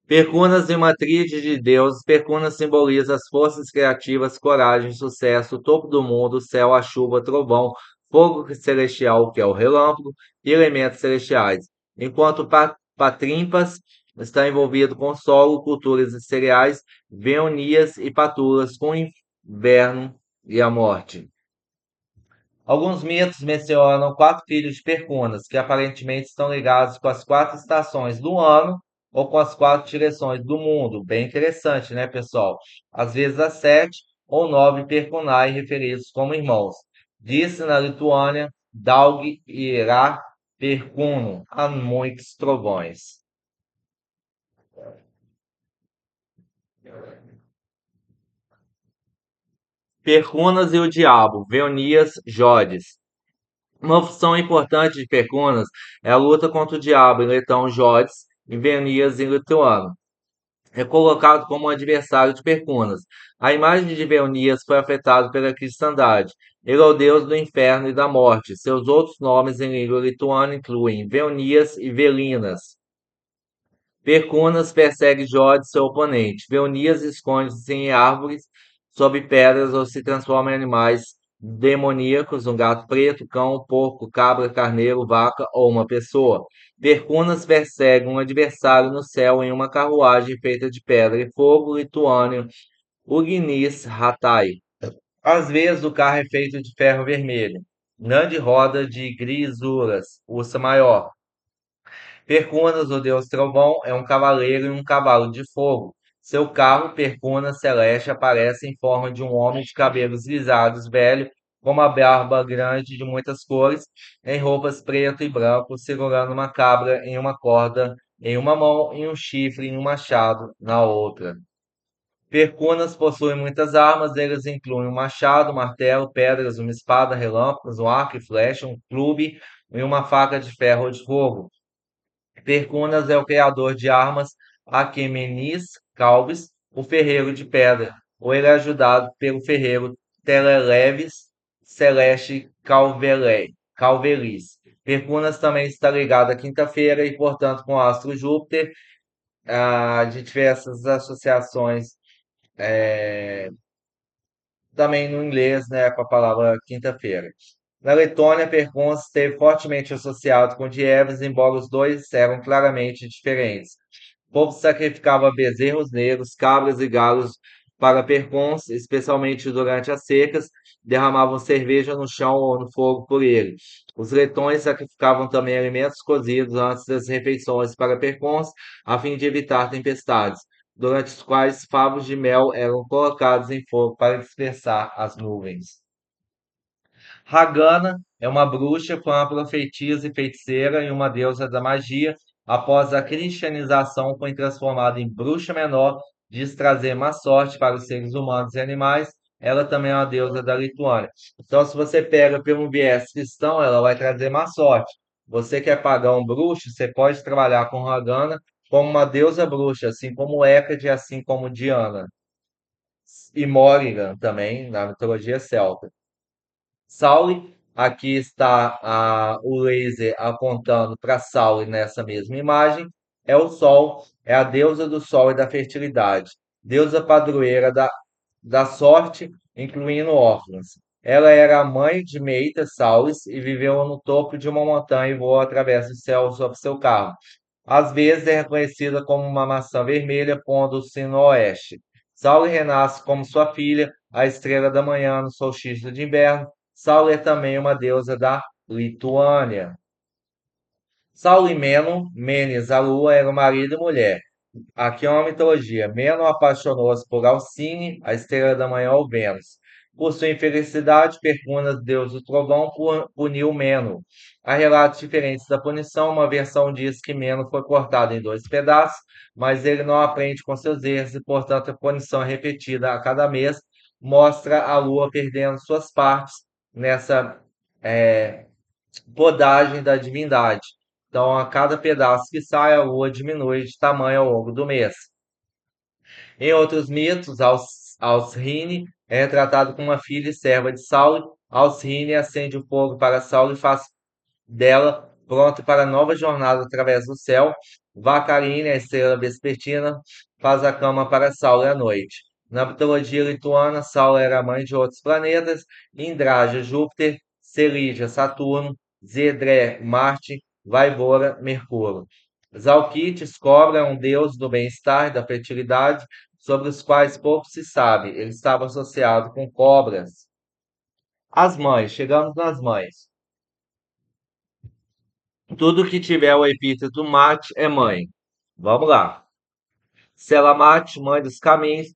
Speaker 1: Percunas e uma tríade de deuses. Percunas simboliza as forças criativas, coragem, sucesso, o topo do mundo, o céu, a chuva, trovão, fogo celestial, que é o relâmpago, e elementos celestiais. Enquanto Patrimpas está envolvido com solo, culturas e cereais, Veonias e Patulas com o inverno e a morte. Alguns mitos mencionam 4 filhos de Percunas, que aparentemente estão ligados com as 4 estações do ano ou com as 4 direções do mundo. Bem interessante, né, pessoal? Às vezes há 7 ou 9 Percunai referidos como irmãos. Disse na Lituânia, Daug irá Percuno, há muitos trovões. Percunas e o Diabo, Veonias Jodes. Uma função importante de Percunas é a luta contra o diabo em letão Jodes e Venias em lituano. É colocado como um adversário de Percunas. A imagem de Veonias foi afetada pela cristandade. Ele é o deus do inferno e da morte. Seus outros nomes em língua lituana incluem Veonias e Velinas. Percunas persegue Jode, seu oponente. Veonias esconde-se em árvores, sob pedras ou se transforma em animais demoníacos, um gato preto, cão, porco, cabra, carneiro, vaca ou uma pessoa. Percunas persegue um adversário no céu em uma carruagem feita de pedra e fogo lituânio, Ugnis Hatai. Às vezes o carro é feito de ferro vermelho. Grande roda de grisuras, ursa maior. Percunas, o deus trovão, é um cavaleiro e um cavalo de fogo. Seu carro, Percuna Celeste, aparece em forma de um homem de cabelos grisalhos, velho, com uma barba grande de muitas cores, em roupas preto e branco, segurando uma cabra em uma corda em uma mão e um chifre e um machado na outra. Percunas possuem muitas armas, eles incluem um machado, um martelo, pedras, uma espada, relâmpagos, um arco e flecha, um clube e uma faca de ferro ou de fogo. Percunas é o criador de armas Aquemenes Calbes, o ferreiro de pedra, ou ele é ajudado pelo ferreiro Teleleves Celeste Calvelis. Percunas também está ligado à quinta-feira e, portanto, com o astro Júpiter. A gente vê essas associações também no inglês, né, com a palavra quinta-feira. Na Letônia, Perkins esteve fortemente associado com Dievas, embora os dois eram claramente diferentes. O povo sacrificava bezerros negros, cabras e galos para Perkins, especialmente durante as secas, derramavam cerveja no chão ou no fogo por ele. Os letões sacrificavam também alimentos cozidos antes das refeições para Perkins, a fim de evitar tempestades durante os quais favos de mel eram colocados em fogo para dispersar as nuvens. Ragana é uma bruxa, foi uma profetisa e feiticeira e uma deusa da magia. Após a cristianização, foi transformada em bruxa menor, diz trazer má sorte para os seres humanos e animais. Ela também é uma deusa da Lituânia. Então, se você pega pelo viés cristão, ela vai trazer má sorte. Você quer pagar um bruxo, você pode trabalhar com Ragana como uma deusa bruxa, assim como Hécate, assim como Diana. E Morrigan também, na mitologia celta. Sauli, aqui está o laser apontando para Sauli nessa mesma imagem. É o Sol, é a deusa do Sol e da fertilidade, deusa padroeira da sorte, incluindo órfãos. Ela era a mãe de Meita Saulis e viveu no topo de uma montanha e voou através do céu sobre seu carro. Às vezes é reconhecida como uma maçã vermelha, pondo-se no oeste. Sauli renasce como sua filha, a estrela da manhã no solstício de inverno. Sauli é também uma deusa da Lituânia. Sauli e Menon, Menes, a lua, eram marido e mulher. Aqui é uma mitologia. Menon apaixonou-se por Alcine, a estrela da manhã ou Vênus. Por sua infelicidade, Percunas, deus do trovão, puniu Menon. Há relatos diferentes da punição. Uma versão diz que Menon foi cortado em dois pedaços, mas ele não aprende com seus erros e, portanto, a punição é repetida a cada mês. Mostra a lua perdendo suas partes nessa é, podagem da divindade. Então, a cada pedaço que sai, a lua diminui de tamanho ao longo do mês. Em outros mitos, Alcine é retratado como uma filha e serva de Saulo. Alcine acende o fogo para Saulo e faz dela pronto para a nova jornada através do céu. Vacarine, a estrela vespertina, faz a cama para Saulo à noite. Na mitologia lituana, Saulo era a mãe de outros planetas: Indraja, Júpiter; Selídia, Saturno; Zedré, Marte; Vaivora, Mercúrio. Zalquites, cobra, é um deus do bem-estar e da fertilidade, sobre os quais pouco se sabe. Ele estava associado com cobras. As mães, chegamos nas mães. Tudo que tiver o epíteto mate é mãe. Vamos lá. Selamate, mãe dos caminhos,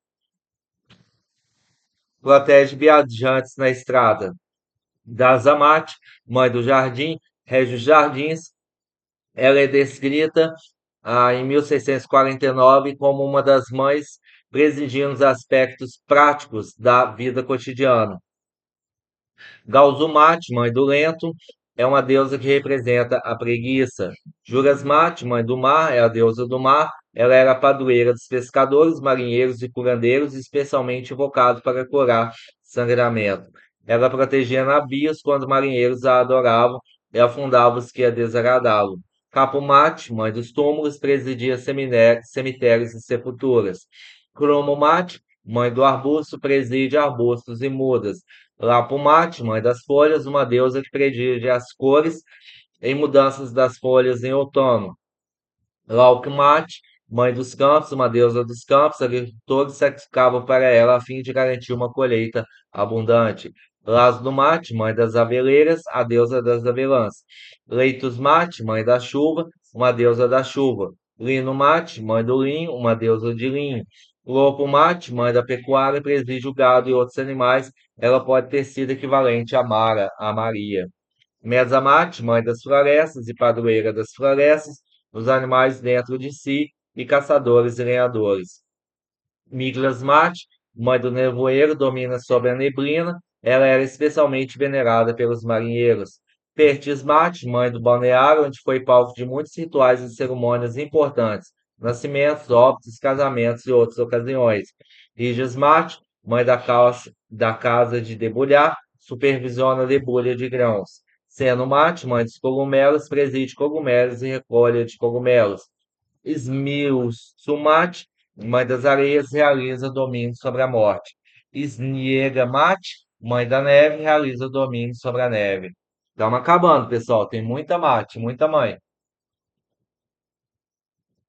Speaker 1: protege viajantes na estrada. Dazamate, mãe do jardim, rege os jardins. Ela é descrita em 1649 como uma das mães presidindo os aspectos práticos da vida cotidiana. Galzumate, mãe do lento, é uma deusa que representa a preguiça. Jurasmate, mãe do mar, é a deusa do mar. Ela era a padroeira dos pescadores, marinheiros e curandeiros, especialmente invocado para curar sangramento. Ela protegia navios quando marinheiros a adoravam e afundava os que a desagradavam. Capumate, mãe dos túmulos, presidia cemitérios e sepulturas. Cromomate, mãe do arbusto, preside arbustos e mudas. Lapumate, mãe das folhas, uma deusa que predilige as cores em mudanças das folhas em outono. Laukmate, mãe dos campos, uma deusa dos campos, agricultores sacrificavam para ela a fim de garantir uma colheita abundante. Lasdumate, mãe das aveleiras, a deusa das avelãs. Leitusmate, mãe da chuva, uma deusa da chuva. Lino-Mate, mãe do linho, uma deusa de linho. Lopo-Mate, mãe da pecuária, preside o gado e outros animais. Ela pode ter sido equivalente a Mara, a Maria. Mesamate, mãe das florestas e padroeira das florestas, os animais dentro de si, e caçadores e lenhadores. Miglas Mate, mãe do nevoeiro, domina sobre a neblina. Ela era especialmente venerada pelos marinheiros. Pertis Mate, mãe do balneário, onde foi palco de muitos rituais e cerimônias importantes, nascimentos, óbitos, casamentos e outras ocasiões. Riges Mate, mãe da casa de debulhar, supervisiona a debulha de grãos. Seno Mate, mãe dos cogumelos, preside cogumelos e recolha de cogumelos. Smilsumat, mãe das areias, realiza domínio sobre a morte. Sniegamat, mãe da neve, realiza domínio sobre a neve. Estamos acabando, pessoal. Tem muita mate, muita mãe.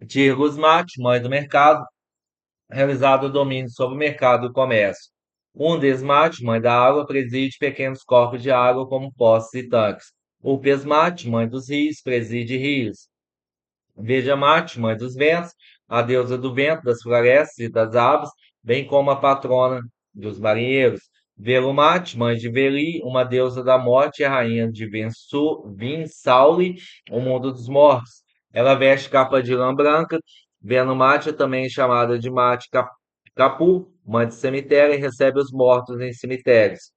Speaker 1: Tirgusmat, mãe do mercado, realizado domínio sobre o mercado e o comércio. Undesmat, mãe da água, preside pequenos corpos de água como poços e tanques. Upesmat, mãe dos rios, preside rios. Veja Marte, mãe dos ventos, a deusa do vento, das florestas e das aves, bem como a patrona dos marinheiros. Velumate, mãe de Veli, uma deusa da morte e a rainha de Vinsauli, o mundo dos mortos. Ela veste capa de lã branca. Venumate é também chamada de Mate Capu, mãe de cemitério, e recebe os mortos em cemitérios.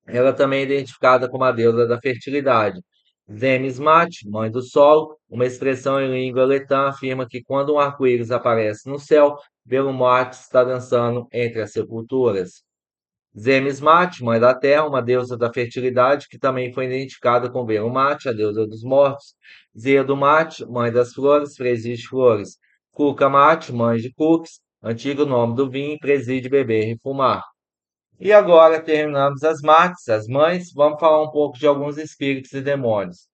Speaker 1: Ela também é identificada como a deusa da fertilidade. Zemismate, mãe do sol, uma expressão em língua letã afirma que quando um arco-íris aparece no céu, Belumate está dançando entre as sepulturas. Zemismate, mãe da terra, uma deusa da fertilidade que também foi identificada com Belumate, a deusa dos mortos. Zedumate, mãe das flores, preside flores. Cucamate, mãe de cookies, antigo nome do vinho, preside beber e fumar. E agora terminamos as mates, as mães, vamos falar um pouco de alguns espíritos e demônios.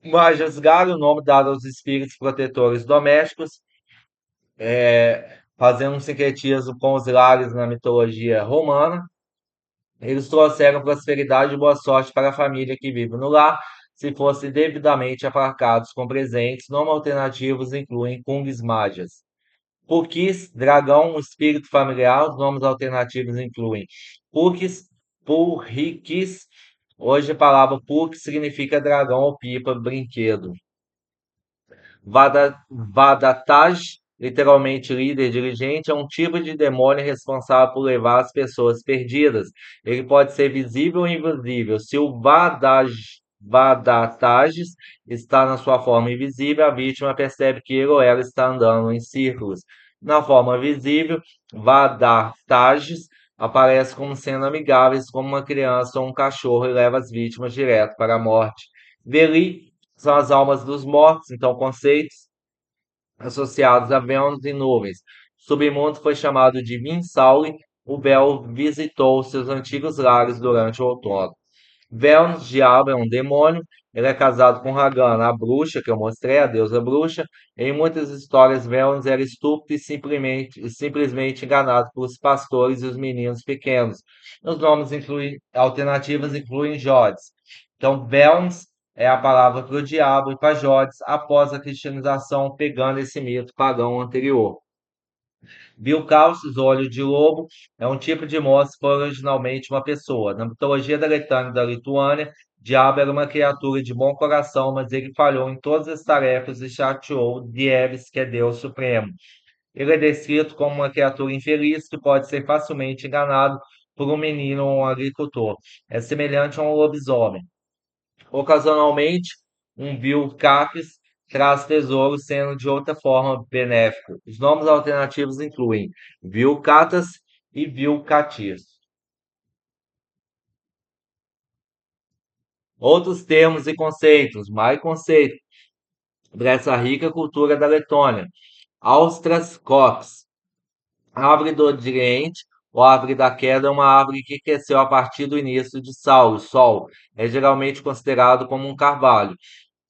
Speaker 1: Vajasgara, o nome dado aos espíritos protetores domésticos, fazendo um sincretismo com os lares na mitologia romana. Eles trouxeram prosperidade e boa sorte para a família que vive no lar, se fossem devidamente aplacados com presentes. Nomes alternativos incluem Kungs Magias. Pukis, dragão, um espírito familiar. Os nomes alternativos incluem Pukis, Purrikis. Hoje a palavra Puk significa dragão ou pipa, brinquedo. Vadataj, literalmente líder dirigente, é um tipo de demônio responsável por levar as pessoas perdidas. Ele pode ser visível ou invisível. Se o Vadatages está na sua forma invisível, a vítima percebe que ele ou ela está andando em círculos. Na forma visível, Vadatages aparece como sendo amigáveis, como uma criança ou um cachorro, e leva as vítimas direto para a morte. Veli são as almas dos mortos, então conceitos associados a Vênus e nuvens. O submundo foi chamado de Vinsauli. O Bel visitou seus antigos lares durante o outono. Vênus, diabo, é um demônio. Ele é casado com Ragana, a bruxa que eu mostrei, a deusa bruxa. Em muitas histórias, Vênus era estúpido e simplesmente enganado pelos pastores e os meninos pequenos. Os nomes alternativos incluem Jodes. Então, Vênus é a palavra para o diabo e para Jodes, após a cristianização, pegando esse mito pagão anterior. Bilcalços, olho de lobo, é um tipo de monstro que foi originalmente uma pessoa. Na mitologia da Letânia e da Lituânia, Diabo era uma criatura de bom coração, mas ele falhou em todas as tarefas e chateou Dieves, que é Deus Supremo. Ele é descrito como uma criatura infeliz que pode ser facilmente enganado por um menino ou um agricultor. É semelhante a um lobisomem. Ocasionalmente, um Vilcapis traz tesouros, sendo de outra forma benéfico. Os nomes alternativos incluem Vilcatas e Vilcatis. Outros termos e conceitos. Mais conceito. Dessa rica cultura da Letônia. Austras cops. Árvore do Oriente, ou árvore da queda, é uma árvore que cresceu a partir do início de Sol. O Sol é geralmente considerado como um carvalho.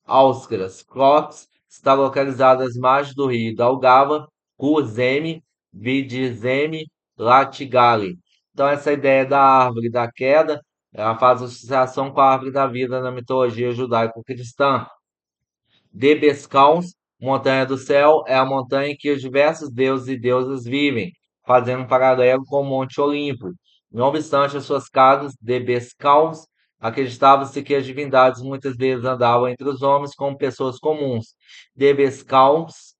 Speaker 1: Auscras, Crocs, está localizada às margens do rio Daugava, Cuzeme, Vidizeme, Latigali. Então, essa ideia da árvore da queda, ela faz associação com a árvore da vida na mitologia judaico-cristã. Debescalns, montanha do céu, é a montanha em que os diversos deuses e deusas vivem, fazendo um paralelo com o Monte Olimpo. Não obstante as suas casas, Debescalns, acreditava-se que as divindades muitas vezes andavam entre os homens como pessoas comuns. Debescalns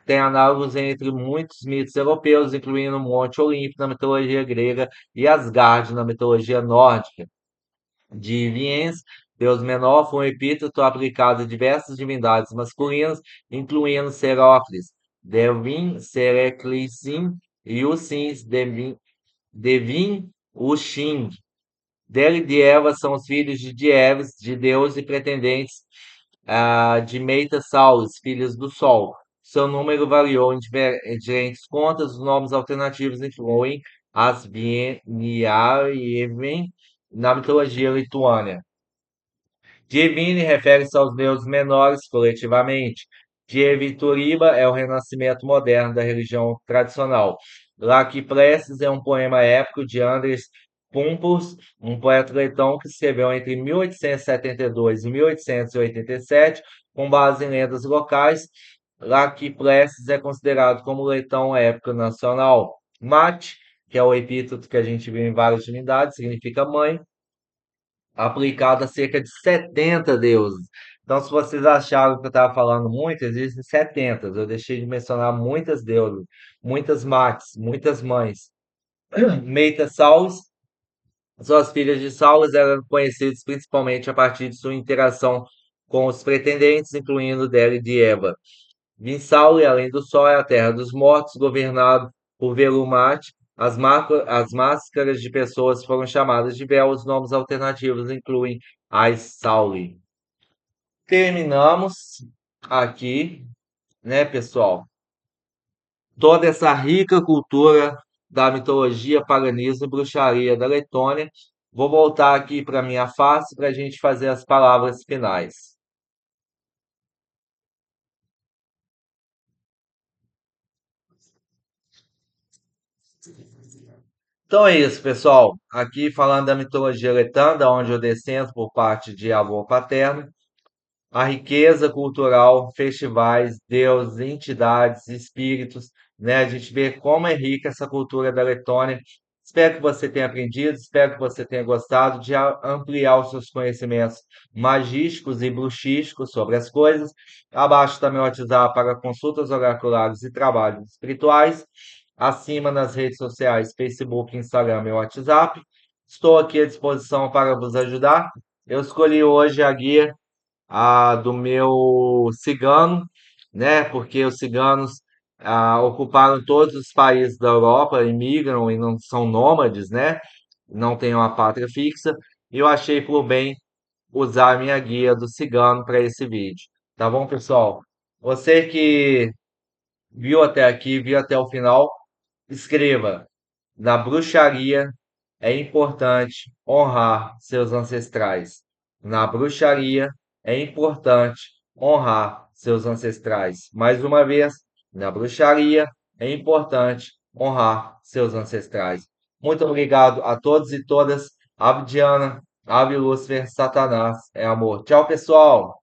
Speaker 1: tem análogos entre muitos mitos europeus, incluindo o Monte Olimpo na mitologia grega e Asgard na mitologia nórdica. De Viens, deus menor, foi um epíteto aplicado a diversas divindades masculinas, incluindo Seróclis, Devin, Sereclisim e Ursins, Devin, Uxing. Dele e de Eva são os filhos de Dieves, de Deus e pretendentes de Meita-Saurus, filhos do Sol. Seu número variou em diferentes contas, os nomes alternativos incluem as Vieniaiemen na mitologia lituânia. Divine refere-se aos deuses menores coletivamente. Dievituriba é o renascimento moderno da religião tradicional. Laque Preces é um poema épico de Andres Pumpurs, um poeta letão que escreveu entre 1872 e 1887, com base em lendas locais. Laque Preces é considerado como letão épico nacional. Mate, que é o epíteto que a gente vê em várias divindades, significa mãe, aplicado a cerca de 70 deuses. Então, se vocês acharam que eu estava falando muito, existem 70. Eu deixei de mencionar muitas deusas, muitas mates, muitas mães. Meita Saulus, suas filhas de Saulus eram conhecidas principalmente a partir de sua interação com os pretendentes, incluindo dela e de Eva. Vinsauli, além do Sol, é a terra dos mortos, governado por Velumate. As máscaras de pessoas foram chamadas de véu. Os nomes alternativos incluem Aissauli. Terminamos aqui, né, pessoal? Toda essa rica cultura da mitologia, paganismo e bruxaria da Letônia. Vou voltar aqui para minha face para a gente fazer as palavras finais. Então é isso, pessoal. Aqui falando da mitologia letã, onde eu descendo por parte de avô paterno, a riqueza cultural, festivais, deuses, entidades, espíritos, né? A gente vê como é rica essa cultura da Letônia. Espero que você tenha aprendido, espero que você tenha gostado de ampliar os seus conhecimentos magísticos e bruxísticos sobre as coisas. Abaixo está meu WhatsApp para consultas oraculares e trabalhos espirituais. Acima nas redes sociais, Facebook, Instagram e WhatsApp. Estou aqui à disposição para vos ajudar. Eu escolhi hoje a guia do meu cigano, né? Porque os ciganos ocuparam todos os países da Europa, imigram e não são nômades, né? Não têm uma pátria fixa. E eu achei por bem usar a minha guia do cigano para esse vídeo. Tá bom, pessoal? Você que viu até aqui, viu até o final, escreva. Na bruxaria é importante honrar seus ancestrais. Na bruxaria é importante honrar seus ancestrais. Mais uma vez, na bruxaria é importante honrar seus ancestrais. Muito obrigado a todos e todas. Ave Diana, Ave Lúcifer, Satanás é amor. Tchau, pessoal!